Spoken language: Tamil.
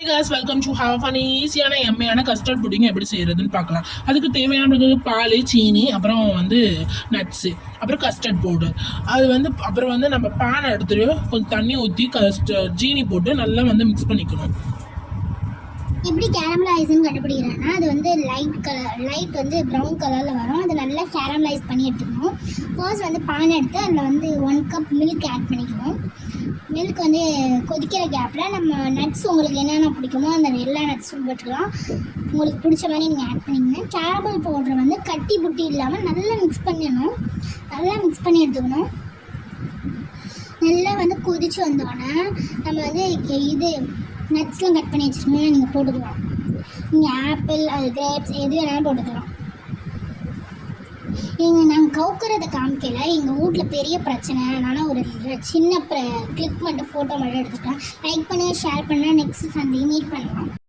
Hey guys, welcome to have fun ஈஸியான எம்மையான கஸ்டர்ட் புட்டிங் எப்படி செய்யறதுன்னு பார்க்கலாம். அதுக்கு தேவையானது பால், சீனி, அப்புறம் நட்ஸு, அப்புறம் கஸ்டர்ட் பவுடர். அப்புறம் நம்ம பேனை எடுத்துட்டு கொஞ்சம் தண்ணி ஊற்றி ஜீனி போட்டு நல்லா மிக்ஸ் பண்ணிக்கணும். எப்படி கேரமலைஸ்ன்னு கண்டுபிடிக்கிறேன்னா அது லைட் ப்ரௌன் கலரில் வரும். அது நல்லா கேரமலைஸ் பண்ணி எடுத்துக்கணும். ஃபர்ஸ்ட் பானை எடுத்து அதில் 1 கப் மில்க் ஆட் பண்ணிக்கணும். மில்க் கொதிக்கிற கேப்பில் நம்ம நட்ஸ் உங்களுக்கு என்னென்ன பிடிக்குமோ அந்த எல்லா நட்ஸும் போட்டுக்கலாம். உங்களுக்கு பிடிச்ச மாதிரி நீங்கள் ஆட் பண்ணிக்கங்க. கேரமல் பவுடர் கட்டி புட்டி இல்லாமல் நல்லா மிக்ஸ் பண்ணிடணும். நல்லா மிக்ஸ் பண்ணி எடுத்துக்கணும். நல்லா கொதிச்சு வந்தோடனே நம்ம இது நட்ஸ்லாம் கட் பண்ணி வச்சுருக்கோம்னா நீங்கள் போட்டுக்கலாம். நீங்கள் ஆப்பிள் கிரேப்ஸ் எது வேணாலும் போட்டுக்கலாம். நாங்கள் கவுக்கிறத காமிக்கல. எங்கள் வீட்டில் பெரிய பிரச்சனை, அதனால் ஒரு சின்ன கிளிக் மட்டும் ஃபோட்டோ மட்டும் எடுத்துக்கலாம். லைக் பண்ணுங்கள், ஷேர் பண்ணுங்கள். நெக்ஸ்ட் சண்டே மீட் பண்ணலாம்.